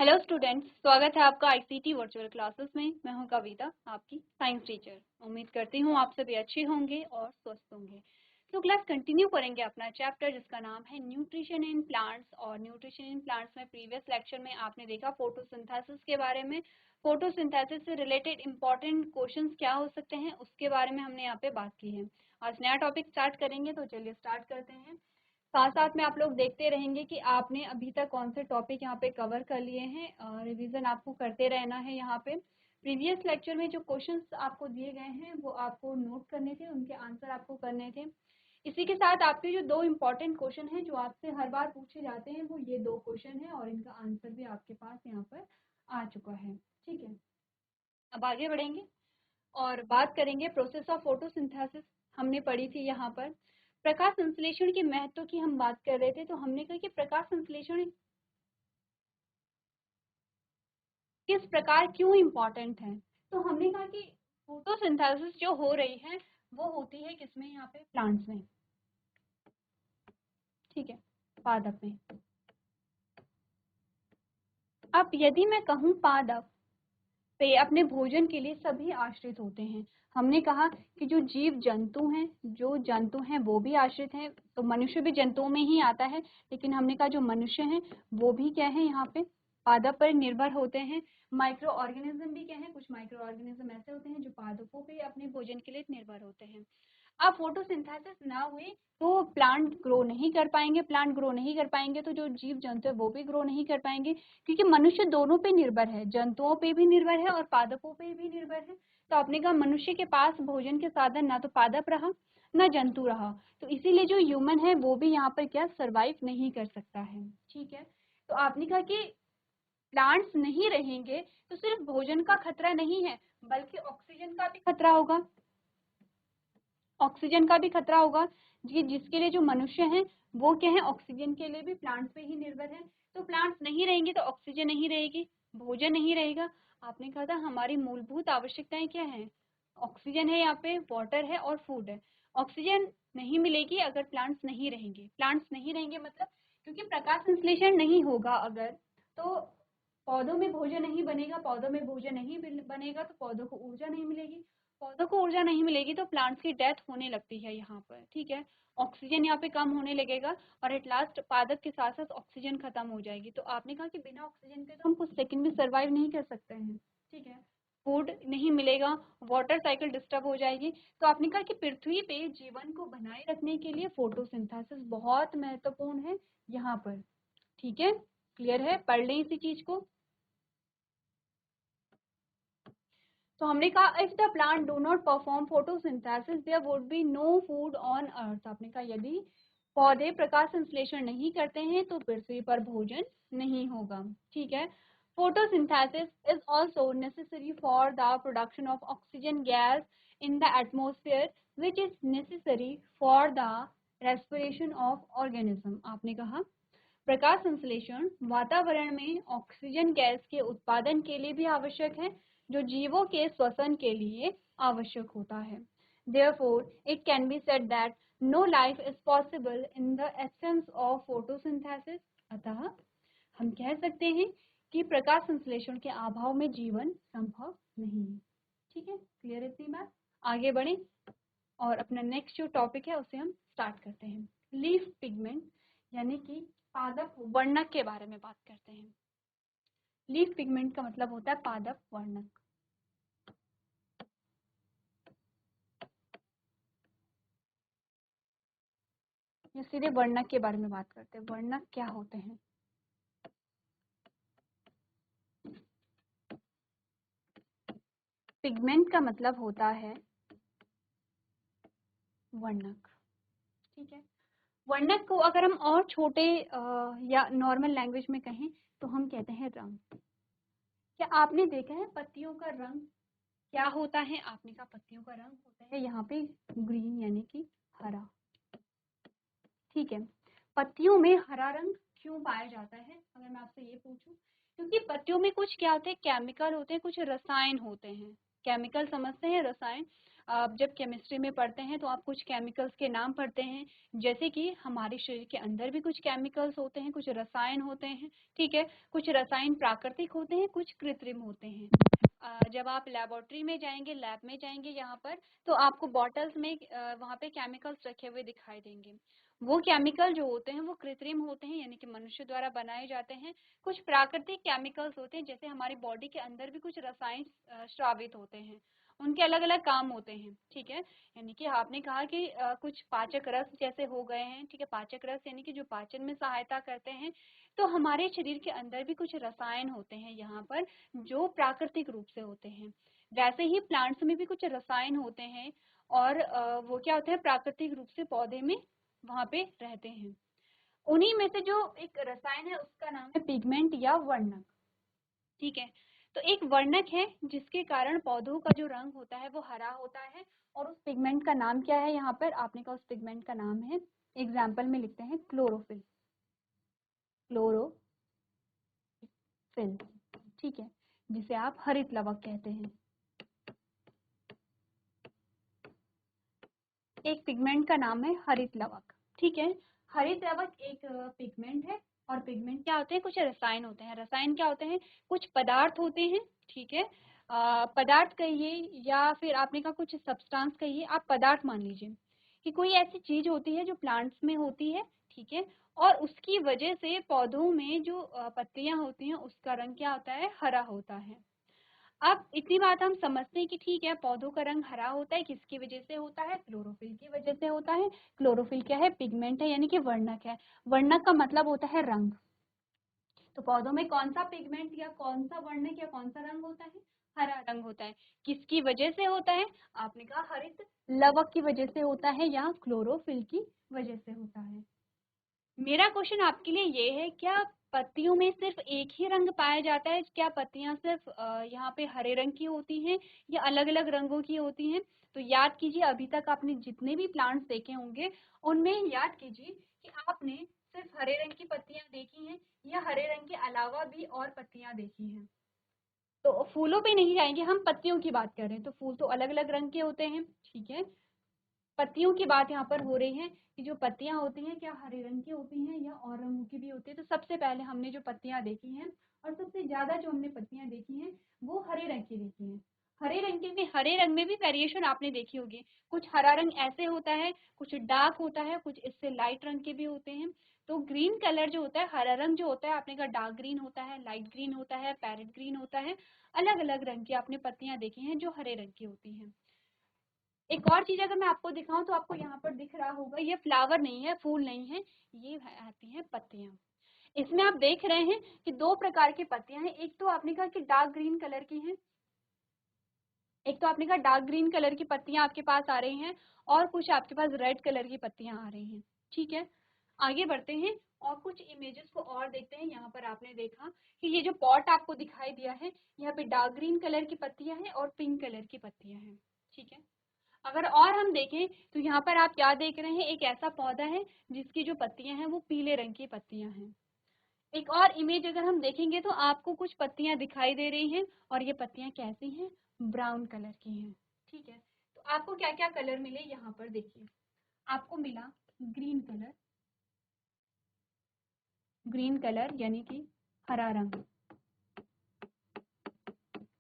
Hello students, स्वागत है आपका आईसीटी वर्चुअल क्लासेस में। मैं हूं कविता, आपकी साइंस टीचर। उम्मीद करती हूं आप सभी अच्छे होंगे और स्वस्थ होंगे। तो क्लास कंटिन्यू करेंगे अपना चैप्टर जिसका नाम है न्यूट्रिशन इन प्लांट्स। और न्यूट्रिशन इन प्लांट्स में प्रीवियस लेक्चर में आपने देखा फोटोसिंथेसिस के बारे में। फोटोसिंथेसिस से रिलेटेड इंपॉर्टेंट क्वेश्चंस क्या हो सकते हैं उसके बारे में हमने यहाँ पे बात की है। आज नया टॉपिक स्टार्ट करेंगे, तो चलिए स्टार्ट करते हैं। साथ साथ में आप लोग देखते रहेंगे कि आपने अभी तक कौन से टॉपिक यहाँ पे कवर कर लिए हैं। रिवीजन आपको करते रहना है। यहाँ पे प्रीवियस लेक्चर में जो क्वेश्चंस आपको दिए गए हैं वो आपको नोट करने थे, उनके आंसर आपको करने थे। इसी के साथ आपके जो दो इम्पोर्टेंट क्वेश्चन हैं जो आपसे हर बार पूछे जाते हैं वो ये दो क्वेश्चन है और इनका आंसर भी आपके पास यहाँ पर आ चुका है। ठीक है, अब आगे बढ़ेंगे और बात करेंगे प्रोसेस ऑफ फोटोसिंथेसिस। हमने पढ़ी थी यहाँ पर प्रकाश संश्लेषण के महत्व की हम बात कर रहे थे। तो हमने कहा कि प्रकाश संश्लेषण किस प्रकार क्यों इम्पोर्टेंट है। तो हमने कहा कि फोटोसिंथेसिस जो हो रही है वो होती है किसमें, यहाँ पे प्लांट्स में। ठीक है, पादप में। अब यदि मैं कहूँ पादप पे अपने भोजन के लिए सभी आश्रित होते हैं। हमने कहा कि जो जंतु हैं वो भी आश्रित हैं। तो मनुष्य भी जंतुओं में ही आता है, लेकिन हमने कहा जो मनुष्य हैं वो भी क्या है, यहाँ पे पादप पर निर्भर होते हैं। माइक्रो ऑर्गेनिज्म भी क्या है, कुछ माइक्रो ऑर्गेनिज्म ऐसे होते हैं जो पादपों पे अपने भोजन के लिए निर्भर होते हैं। अब फोटोसिंथेसिस ना हुए तो प्लांट ग्रो नहीं कर पाएंगे। प्लांट ग्रो नहीं कर पाएंगे तो जो जीव जंतु है वो भी ग्रो नहीं कर पाएंगे, क्योंकि मनुष्य दोनों पे निर्भर है, जंतुओं पे भी निर्भर है और पादपों पे भी निर्भर है। तो आपने कहा मनुष्य के पास भोजन के साधन ना तो पादप रहा ना जंतु रहा, तो इसीलिए जो ह्यूमन है वो भी यहाँ पर क्या सर्वाइव नहीं कर सकता है। ठीक है, तो आपने कहा कि प्लांट्स नहीं रहेंगे तो सिर्फ भोजन का खतरा नहीं है बल्कि ऑक्सीजन का भी खतरा होगा। ऑक्सीजन का भी खतरा होगा जिसके लिए जो मनुष्य हैं वो क्या है, ऑक्सीजन के लिए भी प्लांट्स पे ही निर्भर है। तो प्लांट्स नहीं रहेंगे तो ऑक्सीजन नहीं रहेगी, भोजन नहीं रहेगा। आपने कहा था हमारी मूलभूत आवश्यकताएं क्या है, ऑक्सीजन है, यहाँ पे वाटर है और फूड है। ऑक्सीजन नहीं मिलेगी अगर प्लांट्स नहीं रहेंगे। प्लांट्स नहीं रहेंगे मतलब क्योंकि प्रकाश संश्लेषण नहीं होगा अगर, तो पौधों में भोजन नहीं बनेगा। पौधों में भोजन नहीं बनेगा तो पौधों को ऊर्जा नहीं मिलेगी। पौधों को ऊर्जा नहीं मिलेगी तो प्लांट्स की डेथ होने लगती है यहाँ पर। ठीक है, ऑक्सीजन यहाँ पे कम होने लगेगा और एट लास्ट पादप के साथ साथ ऑक्सीजन खत्म हो जाएगी। तो आपने कहा कि बिना ऑक्सीजन के तो हम कुछ सेकंड भी सर्वाइव नहीं कर सकते हैं। ठीक है, फूड नहीं मिलेगा, वाटर साइकिल डिस्टर्ब हो जाएगी। तो आपने कहा कि पृथ्वी पे जीवन को बनाए रखने के लिए फोटोसिंथेसिस बहुत महत्वपूर्ण है यहाँ पर। ठीक है, क्लियर है, पढ़ लें इसी चीज को। तो हमने कहा if the plant do not perform photosynthesis there would be no food on earth. आपने कहा यदि पौधे प्रकाश संश्लेषण नहीं करते हैं तो पृथ्वी पर भोजन नहीं होगा। ठीक है, photosynthesis is also necessary for the production of oxygen gas in the atmosphere which is necessary for the respiration of organism. आपने कहा प्रकाश संश्लेषण वातावरण में ऑक्सीजन गैस के उत्पादन के लिए भी आवश्यक है जो जीवों के श्वसन के लिए आवश्यक होता है। Therefore, it can be said that no life is possible in the absence of photosynthesis. अतः हम कह सकते हैं कि प्रकाश संश्लेषण के अभाव में जीवन संभव नहीं है। ठीक है, क्लियर इतनी बात। आगे बढ़े और अपना नेक्स्ट जो टॉपिक है उसे हम स्टार्ट करते हैं। लीफ पिगमेंट यानी कि पादप वर्णक के बारे में बात करते हैं। लीफ पिगमेंट का मतलब होता है पादप वर्णक। ये सीधे वर्णक के बारे में बात करते हैं। वर्णक क्या होते हैं? पिगमेंट का मतलब होता है वर्णक। ठीक है, वर्णक को अगर हम और छोटे या नॉर्मल लैंग्वेज में कहें तो हम कहते हैं रंग। क्या आपने देखा है पत्तियों का रंग क्या होता है? आपने कहा पत्तियों का रंग होता है यहाँ पे ग्रीन यानी कि हरा। ठीक है, पत्तियों में हरा रंग क्यों पाया जाता है अगर मैं आपसे ये पूछूं? क्योंकि पत्तियों में कुछ क्या होते हैं, केमिकल होते हैं, कुछ रसायन होते हैं। केमिकल समझते हैं, रसायन। आप जब केमिस्ट्री में पढ़ते हैं तो आप कुछ केमिकल्स के नाम पढ़ते हैं, जैसे कि हमारे शरीर के अंदर भी कुछ केमिकल्स होते हैं, कुछ रसायन होते हैं, ठीक है। कुछ रसायन प्राकृतिक होते हैं, कुछ कृत्रिम होते हैं। जब आप लेबोरेटरी में जाएंगे, लैब में जाएंगे यहाँ पर, तो आपको बॉटल्स में वहाँ पे केमिकल्स रखे हुए दिखाई देंगे। वो केमिकल जो होते हैं वो कृत्रिम होते हैं, यानी कि मनुष्य द्वारा बनाए जाते हैं। कुछ प्राकृतिक केमिकल्स होते हैं, जैसे हमारी बॉडी के अंदर भी कुछ रसायन स्रावित होते हैं, उनके अलग अलग काम होते हैं, ठीक है। यानी कि आपने कहा कि कुछ पाचक रस जैसे हो गए हैं, ठीक है। पाचक रस यानी कि जो पाचन में सहायता करते हैं। तो हमारे शरीर के अंदर भी कुछ रसायन होते हैं यहाँ पर, जो प्राकृतिक रूप से होते हैं। वैसे ही प्लांट्स में भी कुछ रसायन होते हैं, और वो क्या होते हैं, प्राकृतिक रूप से पौधे में वहाँ पे रहते हैं। उन्हीं में से जो एक रसायन है उसका नाम है पिगमेंट या वर्णक, ठीक है। तो एक वर्णक है जिसके कारण पौधों का जो रंग होता है वो हरा होता है, और उस पिगमेंट का नाम क्या है, यहाँ पर आपने कहा उस पिगमेंट का नाम है, एग्जाम्पल में लिखते हैं क्लोरोफिल, क्लोरोफिल, ठीक है, जिसे आप हरित लवक कहते हैं। एक पिगमेंट का नाम है हरित लवक, ठीक है। हरित लवक एक पिगमेंट है, और पिगमेंट क्या होते हैं, कुछ रसायन होते हैं। रसायन क्या होते हैं, कुछ पदार्थ होते हैं, ठीक है। पदार्थ कहिए या फिर आपने कहा कुछ सब्सटेंस कहिए, आप पदार्थ मान लीजिए कि कोई ऐसी चीज होती है जो प्लांट्स में होती है, ठीक है। और उसकी वजह से पौधों में जो पत्तियां होती हैं उसका रंग क्या होता है, हरा होता है। अब इतनी बात हम समझते हैं कि ठीक है, पौधों का रंग हरा होता है, किसकी वजह से होता है, क्लोरोफिल की वजह से होता है। क्लोरोफिल क्या है, पिगमेंट है, यानी कि वर्णक है। वर्णक का मतलब होता है रंग। तो पौधों में कौन सा पिगमेंट या कौन सा वर्णक या कौन सा रंग होता है, हरा रंग होता है। किसकी वजह से होता है, आपने कहा हरित लवक की वजह से होता है, या क्लोरोफिल की वजह से होता है। मेरा क्वेश्चन आपके लिए ये है, क्या पत्तियों में सिर्फ एक ही रंग पाया जाता है, क्या पत्तियां सिर्फ यहाँ पे हरे रंग की होती हैं या अलग अलग रंगों की होती हैं। तो याद कीजिए, अभी तक आपने जितने भी प्लांट्स देखे होंगे उनमें याद कीजिए कि आपने सिर्फ हरे रंग की पत्तियां देखी हैं, या हरे रंग के अलावा भी और पत्तियां देखी हैं। तो फूलों पे नहीं जाएंगे, हम पत्तियों की बात कर रहे हैं। तो फूल तो अलग अलग रंग के होते हैं, ठीक है। पत्तियों की बात यहाँ पर हो रही है कि जो पत्तियां होती हैं क्या हरे रंग की होती हैं या और रंगों की भी होती है। तो सबसे पहले हमने जो पत्तियां देखी हैं, और सबसे ज्यादा जो हमने पत्तियां देखी हैं वो हरे रंग की देखी हैं। हरे रंग के में, हरे रंग में भी वेरिएशन आपने देखी होगी। कुछ हरा रंग ऐसे होता है, कुछ डार्क होता है, कुछ इससे लाइट रंग के भी होते हैं। तो ग्रीन कलर जो होता है, हरा रंग जो होता है, आपने कहा डार्क ग्रीन होता है, लाइट ग्रीन होता है, पैरेट ग्रीन होता है। अलग अलग रंग की आपने पत्तियां देखी हैं जो हरे रंग की होती हैं। एक और चीज अगर मैं आपको दिखाऊं तो आपको यहाँ पर दिख रहा होगा, ये फ्लावर नहीं है, फूल नहीं है, ये आती हैं पत्तियां। इसमें आप देख रहे हैं कि दो प्रकार की पत्तियां हैं। एक तो आपने कहा कि डार्क ग्रीन कलर की हैं, एक तो आपने कहा डार्क ग्रीन कलर की पत्तियां आपके पास आ रही हैं, और कुछ आपके पास रेड कलर की पत्तियां आ रही हैं, ठीक है। आगे बढ़ते हैं और कुछ इमेजेस को और देखते हैं। यहाँ पर आपने देखा कि ये जो पॉट आपको दिखाई दिया है, यहाँ पे डार्क ग्रीन कलर की पत्तियां हैं और पिंक कलर की पत्तियां हैं, ठीक है। अगर और हम देखें तो यहाँ पर आप क्या देख रहे हैं, एक ऐसा पौधा है जिसकी जो पत्तियां हैं वो पीले रंग की पत्तियां हैं। एक और इमेज अगर हम देखेंगे तो आपको कुछ पत्तियां दिखाई दे रही हैं, और ये पत्तियां कैसी हैं, ब्राउन कलर की हैं, ठीक है। तो आपको क्या क्या कलर मिले यहाँ पर देखिए, आपको मिला ग्रीन कलर, ग्रीन कलर यानी कि हरा रंग,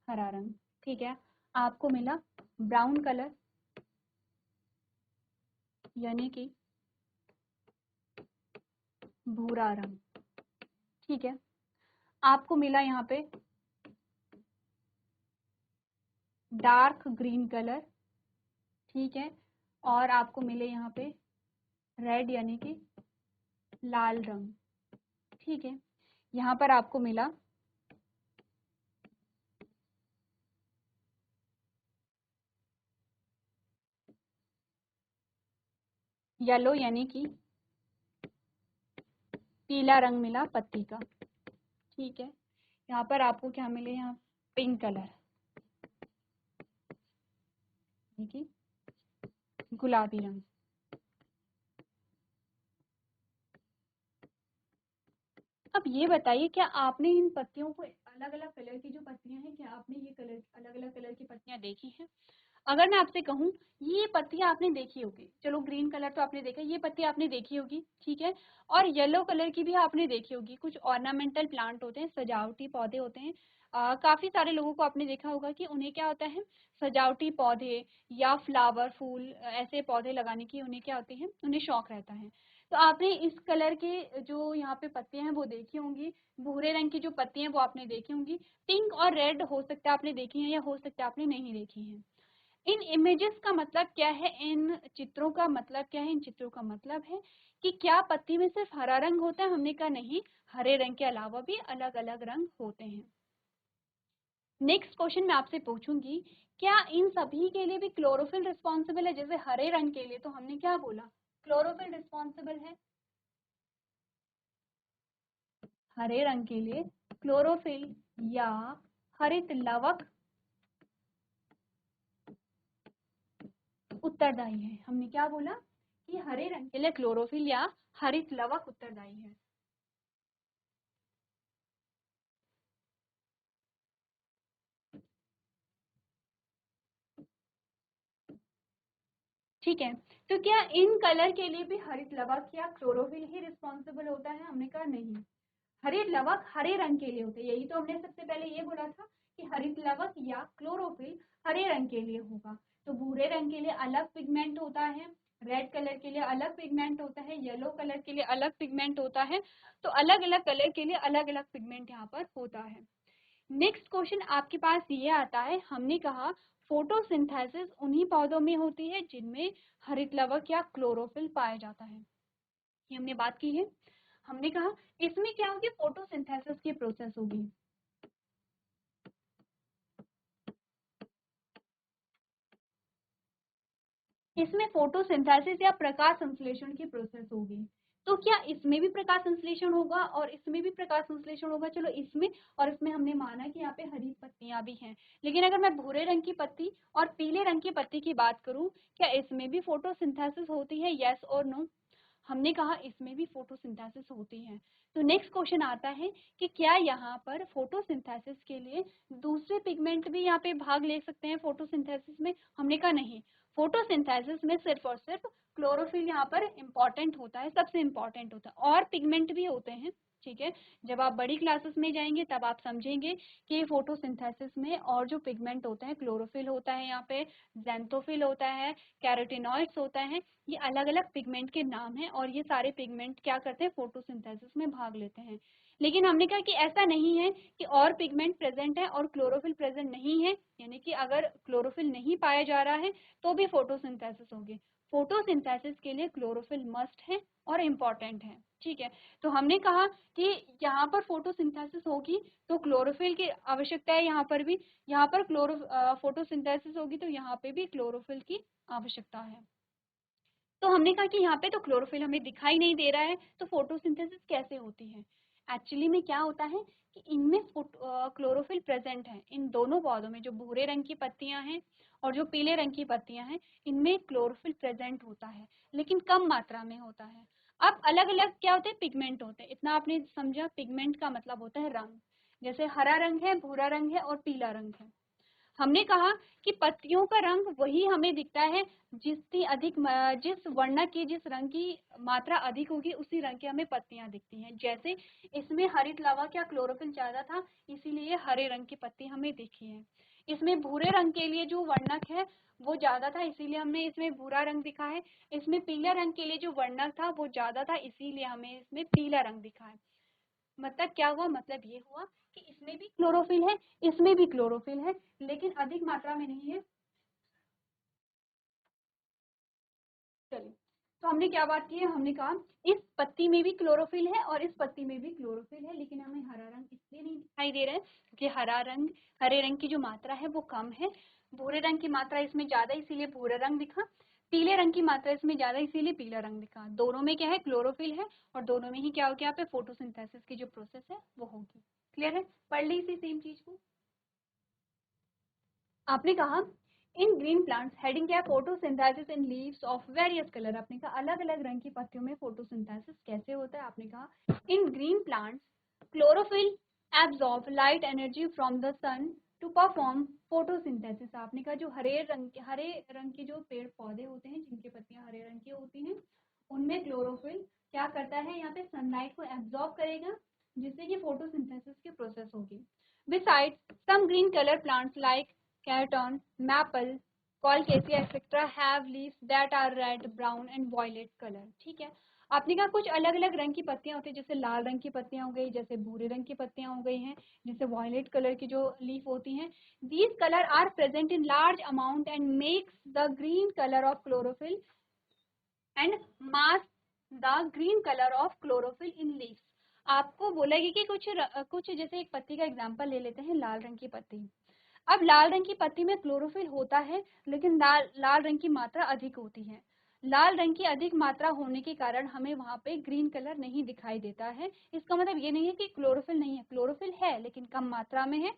हरा रंग, ठीक है। आपको मिला ब्राउन कलर यानी कि भूरा रंग, ठीक है। आपको मिला यहाँ पे डार्क ग्रीन कलर, ठीक है। और आपको मिले यहाँ पे रेड यानी कि लाल रंग, ठीक है। यहाँ पर आपको मिला येलो यानी कि पीला रंग मिला पत्ती का, ठीक है। यहाँ पर आपको क्या मिले, यहाँ पिंक कलर यानी कि गुलाबी रंग। अब ये बताइए, क्या आपने इन पत्तियों को अलग अलग कलर की जो पत्तियां हैं, क्या आपने ये कलर अलग अलग कलर की पत्तियां देखी हैं। अगर मैं आपसे कहूँ ये पत्तियां आपने देखी होगी, चलो ग्रीन कलर तो आपने देखा, ये पत्ती आपने देखी होगी, ठीक है, और येलो कलर की भी आपने देखी होगी। कुछ ऑर्नामेंटल प्लांट होते हैं, सजावटी पौधे होते हैं। काफी सारे लोगों को आपने देखा होगा कि उन्हें क्या होता है, सजावटी पौधे या फ्लावर फूल ऐसे पौधे लगाने की उन्हें क्या होती है, उन्हें शौक रहता है। तो आपने इस कलर के जो यहाँ पे पत्तियां हैं वो देखी होंगी, भूरे रंग की जो पत्तियां हैं वो आपने देखी होंगी, पिंक और रेड हो सकता है आपने देखी हैं या हो सकता है आपने नहीं देखी हैं। इन इमेजेस का मतलब क्या है, इन चित्रों का मतलब क्या है, इन चित्रों का मतलब है कि क्या पत्ती में सिर्फ हरा रंग होता है, हमने कहा नहीं, हरे रंग के अलावा भी अलग अलग रंग होते हैं। नेक्स्ट क्वेश्चन मैं आपसे पूछूंगी, क्या इन सभी के लिए भी क्लोरोफिल रिस्पॉन्सिबल है? जैसे हरे रंग के लिए तो हमने क्या बोला, क्लोरोफिल रिस्पॉन्सिबल है। हरे रंग के लिए क्लोरोफिल या हरित लवक उत्तरदायी है। हमने क्या बोला कि हरे रंग के लिए क्लोरोफिल या हरित लवक उत्तरदायी है। ठीक है, तो क्या इन कलर के लिए भी हरित लवक या क्लोरोफिल ही रिस्पॉन्सिबल होता है? हमने कहा नहीं, हरित लवक हरे रंग के लिए होते हैं। यही तो हमने सबसे पहले ये बोला था कि हरित लवक या क्लोरोफिल हरे रंग के लिए होगा। तो भूरे रंग के लिए अलग पिगमेंट होता है, रेड कलर के लिए अलग पिगमेंट होता है, येलो कलर के लिए अलग पिगमेंट होता है। तो अलग अलग कलर के लिए अलग अलग पिगमेंट यहाँ पर होता है। नेक्स्ट क्वेश्चन आपके पास ये आता है, हमने कहा फोटोसिंथेसिस उन्हीं पौधों में होती है जिनमें हरित लवक या क्लोरोफिल पाया जाता है, ये हमने बात की है। हमने कहा इसमें क्या होगी, फोटोसिंथेसिस की प्रोसेस होगी। इसमें फोटोसिंथेसिस या प्रकाश संश्लेषण की प्रोसेस होगी। तो क्या इसमें भी प्रकाश संश्लेषण होगा और इसमें भी प्रकाश संश्लेषण होगा? चलो इसमें और इसमें हमने माना कि यहाँ पे हरी पत्तियां भी हैं, लेकिन अगर मैं भूरे रंग की पत्ती और पीले रंग की पत्ती की बात करूं, क्या इसमें भी फोटोसिंथेसिस होती है, यस और नो? हमने कहा इसमें भी फोटोसिंथेसिस होती है। तो नेक्स्ट क्वेश्चन आता है कि क्या यहाँ पर फोटोसिंथेसिस के लिए दूसरे पिगमेंट भी यहाँ पे भाग ले सकते हैं फोटोसिंथेसिस में? हमने कहा नहीं, फोटोसिंथेसिस में सिर्फ और सिर्फ क्लोरोफिल यहाँ पर इम्पॉर्टेंट होता है, सबसे इम्पॉर्टेंट होता है, और पिगमेंट भी होते हैं, ठीक है। जब आप बड़ी क्लासेस में जाएंगे तब आप समझेंगे कि फोटोसिंथेसिस में और जो पिगमेंट होते हैं, क्लोरोफिल होता है, यहाँ पे ज़ैंथोफिल होता है, कैरोटीनॉइड्स होता है, ये अलग अलग पिगमेंट के नाम हैं और ये सारे पिगमेंट क्या करते हैं, फोटोसिंथेसिस में भाग लेते हैं। लेकिन हमने कहा कि ऐसा नहीं है कि और पिगमेंट प्रेजेंट है और क्लोरोफिल प्रेजेंट नहीं है, यानी कि अगर क्लोरोफिल नहीं पाया जा रहा है तो भी फोटोसिंथेसिस होगी। फोटोसिंथेसिस के लिए क्लोरोफिल मस्ट है और इम्पॉर्टेंट है, ठीक है। तो हमने कहा कि यहाँ पर फोटोसिंथेसिस होगी तो क्लोरोफिल की आवश्यकता है, यहाँ पर भी, यहाँ पर फोटोसिंथेसिस होगी तो यहाँ पे भी क्लोरोफिल की आवश्यकता है। तो हमने कहा कि यहाँ पे तो क्लोरोफिल हमें दिखाई नहीं दे रहा है, तो फोटोसिंथेसिस कैसे होती है? एक्चुअली में क्या होता है कि इनमें क्लोरोफिल प्रेजेंट है, इन दोनों पौधों में, जो भूरे रंग की पत्तियां हैं और जो पीले रंग की पत्तियां हैं, इनमें क्लोरोफिल प्रेजेंट होता है, लेकिन कम मात्रा में होता है। अब अलग अलग क्या होते हैं, पिगमेंट होते हैं, इतना आपने समझा। पिगमेंट का मतलब होता है रंग, जैसे हरा रंग है, भूरा रंग है और पीला रंग है। हमने कहा कि पत्तियों का रंग वही हमें दिखता है जितनी अधिक जिस वर्ण की, जिस रंग की मात्रा अधिक होगी उसी रंग की हमें पत्तियां दिखती हैं। जैसे इसमें हरित लवक या क्लोरोफिल ज्यादा था, इसीलिए हरे रंग की पत्ती हमें दिखी है। इसमें भूरे रंग के लिए जो वर्णक है वो ज्यादा था, इसीलिए हमने इसमें भूरा रंग दिखा है। इसमें पीला रंग के लिए जो वर्णक था वो ज्यादा था, इसीलिए हमें इसमें पीला रंग दिखा है। मतलब क्या हुआ, मतलब ये हुआ कि इसमें भी क्लोरोफिल है, इसमें भी क्लोरोफिल है, लेकिन अधिक मात्रा में नहीं है। चलिए, तो हमने क्या बात की है, हमने कहा इस पत्ती में भी क्लोरोफिल है और इस पत्ती में भी क्लोरोफिल है, लेकिन हमें हरा रंग इसलिए नहीं दिखाई दे रहा है क्योंकि हरे रंग की जो मात्रा है वो कम है। भूरे रंग की मात्रा इसमें ज्यादा, इसीलिए भूरा रंग दिखा। पीले रंग की मात्रा इसमें ज्यादा, इसीलिए पीला रंग दिखा। दोनों में क्या है, क्लोरोफिल है, और दोनों में ही क्या होगा, यहाँ पे फोटोसिंथेसिस की जो प्रोसेस है वो होगी। क्लियर है? पढ़ ली इसी सेम चीज को। आपने कहा इन ग्रीन प्लांट्स, हेडिंग क्या है, photosynthesis in leaves of various colour. आपने कहा अलग अलग रंग की पत्तियों में फोटोसिंथेसिस कैसे होता है? आपने कहा in green plants chlorophyll absorb light energy from the sun to perform photosynthesis. आपने कहा जो हरे रंग के जो पेड़ पौधे होते हैं जिनकी पत्तियां हरे रंग की होती हैं, उनमें क्लोरोफिल क्या करता है, यहाँ पे सनलाइट को एब्जॉर्ब करेगा, जिससे कि फोटोसिंथेसिस की प्रोसेस होगी। Besides some green colour plants like croton, maple, colocasia etcetera have leaves that are red, brown and violet colour. ठीक है, आपने कहा कुछ अलग अलग रंग की पत्तियां होती है, जैसे लाल रंग की पत्तियां हो गई, जैसे भूरे रंग की पत्तियां हो गई हैं, जैसे वायलेट कलर की जो लीफ होती हैं। These colour are present in large amount and makes the green colour of chlorophyll and mask the green colour of chlorophyll in leaves. आपको बोलेगी कि कुछ जैसे एक पत्ती का एग्जांपल ले लेते हैं, लाल रंग की पत्ती। अब लाल रंग की पत्ती में क्लोरोफिल होता है, लेकिन लाल रंग की मात्रा अधिक होती है। लाल रंग की अधिक मात्रा होने के कारण हमें वहां पे ग्रीन कलर नहीं दिखाई देता है। इसका मतलब ये नहीं है कि क्लोरोफिल नहीं है, क्लोरोफिल है लेकिन कम मात्रा में है,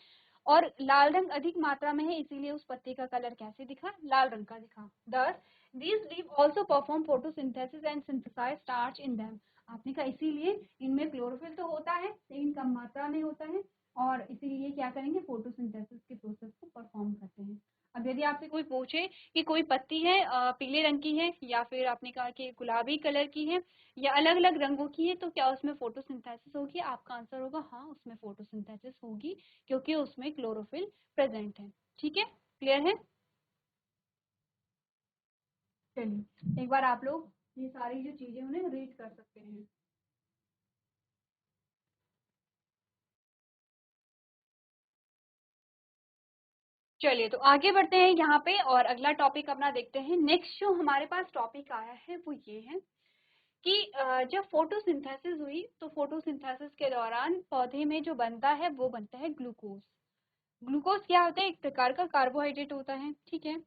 और लाल रंग अधिक मात्रा में है, इसीलिए उस पत्ती का कलर कैसे दिखा, लाल रंग का दिखा। Thus, these leaves also perform photosynthesis and synthesize starch in them। आपने कहा इसीलिए इनमें क्लोरोफिल तो होता है लेकिन कम मात्रा में होता है, और इसीलिए क्या करेंगे, फोटोसिंथेसिस के प्रोसेस को परफॉर्म करते हैं। अब यदि आपसे कोई पूछे कि कोई पत्ती है पीले रंग की है, या फिर आपने कहा कि गुलाबी कलर की है, या अलग अलग रंगों की है, तो क्या उसमें फोटोसिंथेसिस होगी? आपका आंसर होगा हाँ, उसमें फोटोसिंथेसिस होगी, क्योंकि उसमें क्लोरोफिल प्रेजेंट है। ठीक है, क्लियर है? चलिए एक बार आप लोग ये सारी जो चीजें उन्हें रीड कर सकते हैं। चलिए तो आगे बढ़ते हैं यहाँ पे, और अगला टॉपिक अपना देखते हैं। नेक्स्ट जो हमारे पास टॉपिक आया है वो ये है कि जब फोटोसिंथेसिस हुई तो फोटोसिंथेसिस के दौरान पौधे में जो बनता है वो बनता है ग्लूकोज। ग्लूकोज क्या होता है? एक प्रकार का कार्बोहाइड्रेट होता है। ठीक है,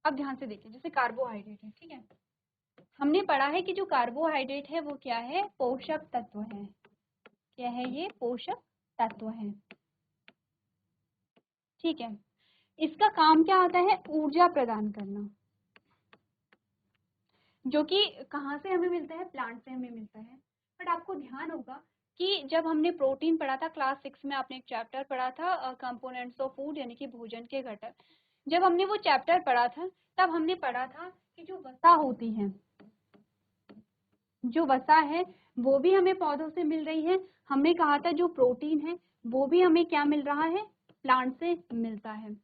अब ध्यान से देखिए, जैसे कार्बोहाइड्रेट है, ठीक है, हमने पढ़ा है कि जो कार्बोहाइड्रेट है वो क्या है, पोषक तत्व है। क्या है ये? पोषक तत्व है। ठीक है, इसका काम क्या होता है? ऊर्जा प्रदान करना, जो कि कहाँ से हमें मिलता है? प्लांट से हमें मिलता है। बट आपको ध्यान होगा कि जब हमने प्रोटीन पढ़ा था क्लास 6 में, आपने एक चैप्टर पढ़ा था कंपोनेंट्स ऑफ फूड, यानी कि भोजन के घटक। जब हमने वो चैप्टर पढ़ा था तब हमने पढ़ा था कि जो वसा होती है, जो वसा है वो भी हमें पौधों से मिल रही है। हमने कहा था जो प्रोटीन है वो भी हमें क्या मिल रहा है? प्लांट से मिलता है।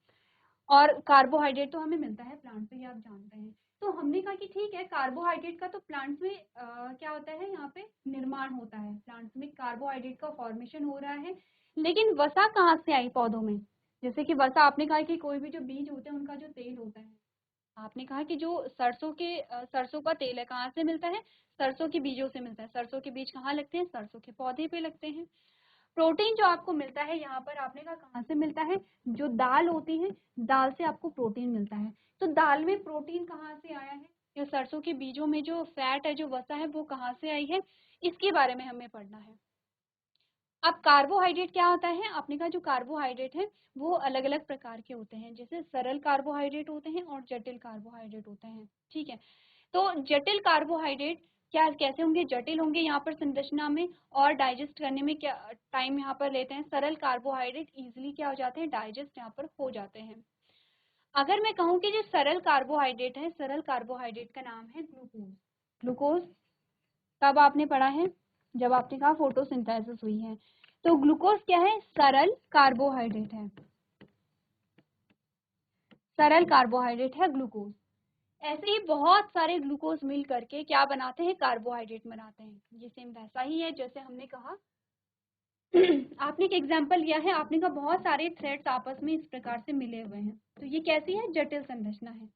और कार्बोहाइड्रेट तो हमें मिलता है प्लांट से, ये आप जानते हैं। तो हमने कहा कि ठीक है, कार्बोहाइड्रेट का तो प्लांट्स में क्या होता है, यहाँ पे निर्माण होता है, प्लांट्स में कार्बोहाइड्रेट का फॉर्मेशन हो रहा है। लेकिन वसा कहाँ से आई पौधों में? जैसे कि वसा, आपने कहा कि कोई भी जो बीज होते हैं उनका जो तेल होता है, आपने कहा कि जो सरसों का तेल है कहाँ से मिलता है? सरसों के बीजों से मिलता है। सरसों के बीज कहाँ लगते हैं? सरसों के पौधे पे लगते हैं। प्रोटीन जो आपको मिलता है यहाँ पर, आपने कहा कहाँ से मिलता है? जो दाल होती है, दाल से आपको प्रोटीन मिलता है। तो दाल में प्रोटीन कहाँ से आया है? जो सरसों के बीजों में जो फैट है, जो वसा है, वो कहाँ से आई है? इसके बारे में हमें पढ़ना है। अब कार्बोहाइड्रेट क्या होता है? आपने कहा जो कार्बोहाइड्रेट है वो अलग अलग प्रकार के होते हैं, जैसे सरल कार्बोहाइड्रेट होते हैं और जटिल कार्बोहाइड्रेट होते हैं। ठीक है, तो जटिल कार्बोहाइड्रेट क्या कैसे होंगे? जटिल होंगे यहाँ पर संरचना में, और डाइजेस्ट करने में क्या टाइम यहाँ पर लेते हैं। सरल कार्बोहाइड्रेट इजीली क्या हो जाते हैं? डाइजेस्ट यहाँ पर हो जाते हैं। अगर मैं कहूँ कि जो सरल कार्बोहाइड्रेट है, सरल कार्बोहाइड्रेट का नाम है ग्लूकोज। ग्लूकोज कब आपने पढ़ा है? जब आपने कहा फोटोसिंथेसिस हुई है। तो ग्लूकोज क्या है? सरल कार्बोहाइड्रेट है। सरल कार्बोहाइड्रेट है ग्लूकोज। ऐसे ही बहुत सारे ग्लूकोज मिल करके क्या बनाते हैं? कार्बोहाइड्रेट बनाते हैं। ये सेम वैसा ही है जैसे हमने कहा आपने एक एग्जांपल लिया है, आपने कहा बहुत सारे थ्रेड्स आपस में इस प्रकार से मिले हुए हैं, तो ये कैसी है? जटिल संरचना है।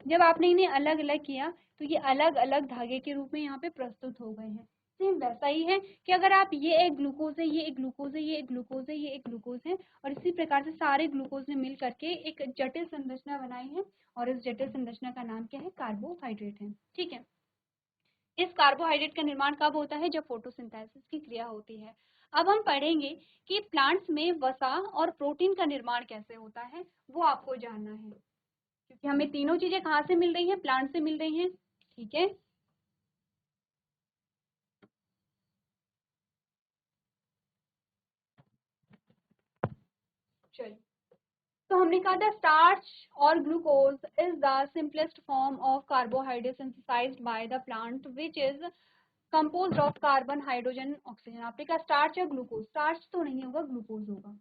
जब आपने इन्हें अलग अलग किया तो ये अलग अलग धागे के रूप में यहाँ पे प्रस्तुत हो गए हैं। सेम वैसा ही है कि अगर आप, ये एक ग्लूकोज है, ये एक ग्लूकोज है, ये एक ग्लूकोज है, ये एक ग्लूकोज है, और इसी प्रकार से सारे ग्लूकोज ने मिल करके एक जटिल संरचना बनाई है, और इस जटिल संरचना का नाम क्या है? कार्बोहाइड्रेट है। ठीक है, इस कार्बोहाइड्रेट का निर्माण कब होता है? जब फोटोसिंथेसिस की क्रिया होती है। अब हम पढ़ेंगे कि प्लांट्स में वसा और प्रोटीन का निर्माण कैसे होता है, वो आपको जानना है, क्योंकि हमें तीनों चीजें कहाँ से मिल रही हैं? प्लांट से मिल रही हैं। ठीक है, चलिए तो हमने कहा था स्टार्च और glucose is the simplest form of carbohydrate synthesised by the plant which is composed of carbon, hydrogen, oxygen. आपने कहा स्टार्च या ग्लूकोज, स्टार्च तो नहीं होगा, ग्लूकोज होगा।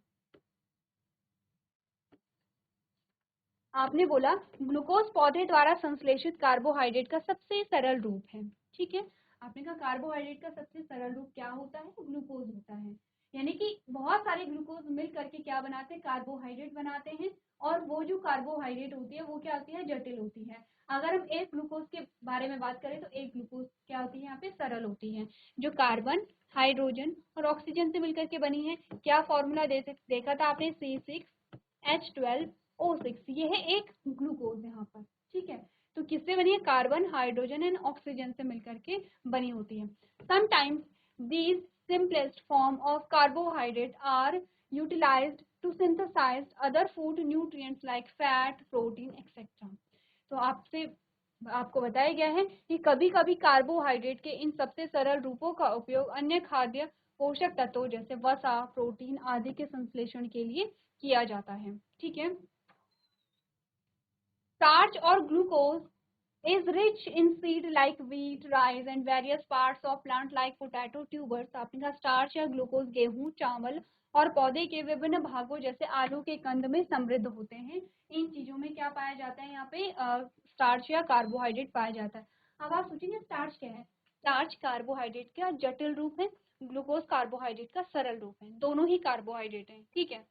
आपने बोला ग्लूकोज पौधे द्वारा संश्लेषित कार्बोहाइड्रेट का सबसे सरल रूप है। ठीक है, आपने कहा कार्बोहाइड्रेट का सबसे सरल रूप क्या होता है? ग्लूकोज होता है। यानी कि बहुत सारे ग्लूकोज मिल करके क्या बनाते हैं? कार्बोहाइड्रेट बनाते हैं। और वो जो कार्बोहाइड्रेट होती है वो क्या होती है? जटिल होती है। अगर हम एक ग्लूकोज के बारे में बात करें तो एक ग्लूकोज क्या होती है? यहाँ पे सरल होती है, जो कार्बन, हाइड्रोजन और ऑक्सीजन से मिलकर के बनी है। क्या फॉर्मूला देखा था आपने? C6H12O6, ये है एक ग्लूकोज यहाँ पर। ठीक है, तो किससे बनी है? कार्बन, हाइड्रोजन एंड ऑक्सीजन से मिलकर के बनी होती है। Sometimes these simplest form of carbohydrate are utilized to synthesize other food nutrients like fat, protein, etc. तो आपको बताया गया है कि कभी कभी कार्बोहाइड्रेट के इन सबसे सरल रूपों का उपयोग अन्य खाद्य पोषक तत्वों जैसे वसा, प्रोटीन आदि के संश्लेषण के लिए किया जाता है। ठीक है, स्टार्च और glucose is rich in seed like wheat, rice and various parts of plant like potato tubers. आपने कहा स्टार्च या ग्लूकोज गेहूं, चावल और पौधे के विभिन्न भागों जैसे आलू के कंद में समृद्ध होते हैं। इन चीजों में क्या पाया जाता है? यहाँ पे स्टार्च या कार्बोहाइड्रेट पाया जाता है। अब आप सोचेंगे स्टार्च क्या है? स्टार्च कार्बोहाइड्रेट का जटिल रूप है, ग्लूकोज कार्बोहाइड्रेट का सरल रूप है, दोनों ही कार्बोहाइड्रेट है। ठीक है,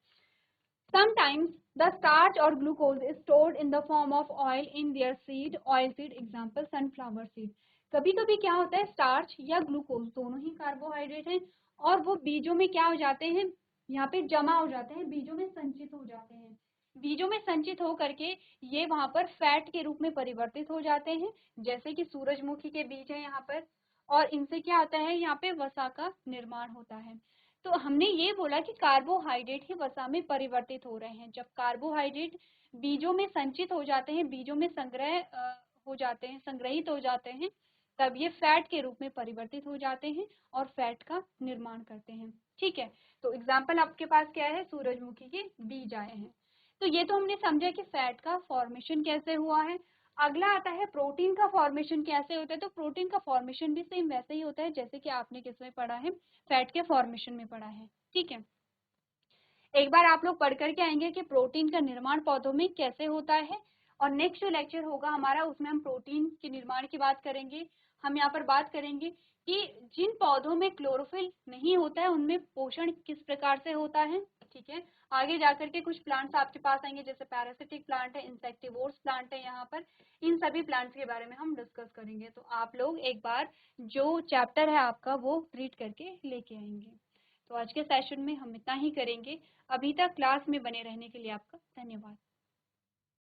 sometimes the starch or glucose is stored in the form of oil in their seed, oil seed, example sunflower seed. कभी कभी क्या होता है? स्टार्च या ग्लूकोज दोनों ही कार्बोहाइड्रेट हैं और वो बीजों में क्या हो जाते हैं? यहाँ पे जमा हो जाते हैं, बीजों में संचित हो जाते हैं। बीजों में संचित हो करके ये वहां पर फैट के रूप में परिवर्तित हो जाते हैं, जैसे कि सूरजमुखी के बीज है यहाँ पर। और इनसे क्या होता है? यहाँ पे वसा का निर्माण होता है। तो हमने ये बोला कि कार्बोहाइड्रेट ही वसा में परिवर्तित हो रहे हैं। जब कार्बोहाइड्रेट बीजों में संचित हो जाते हैं, बीजों में हो जाते हैं, संग्रहित हो जाते हैं, तब ये फैट के रूप में परिवर्तित हो जाते हैं और फैट का निर्माण करते हैं। ठीक है, तो एग्जाम्पल आपके पास क्या है? सूरजमुखी के बीज आए हैं। तो ये तो हमने समझा कि फैट का फॉर्मेशन कैसे हुआ है। अगला आता है प्रोटीन का फॉर्मेशन कैसे होता है। तो प्रोटीन का फॉर्मेशन भी सेम वैसे ही होता है जैसे कि आपने किसमें पढ़ा है? फैट के फॉर्मेशन में पढ़ा है। ठीक है, एक बार आप लोग पढ़ करके आएंगे कि प्रोटीन का निर्माण पौधों में कैसे होता है। और नेक्स्ट जो लेक्चर होगा हमारा उसमें हम प्रोटीन के निर्माण की बात करेंगे। हम यहाँ पर बात करेंगे कि जिन पौधों में क्लोरोफिल नहीं होता है उनमें पोषण किस प्रकार से होता है। ठीक है, आगे जाकर के कुछ प्लांट्स आपके पास आएंगे जैसे पैरासिटिक प्लांट है, इंसेक्टिवोर्स प्लांट है यहाँ पर। इन सभी प्लांट्स के बारे में हम डिस्कस करेंगे। तो आप लोग एक बार जो चैप्टर है आपका वो रीड करके लेके आएंगे। तो आज के सेशन में हम इतना ही करेंगे। अभी तक क्लास में बने रहने के लिए आपका धन्यवाद।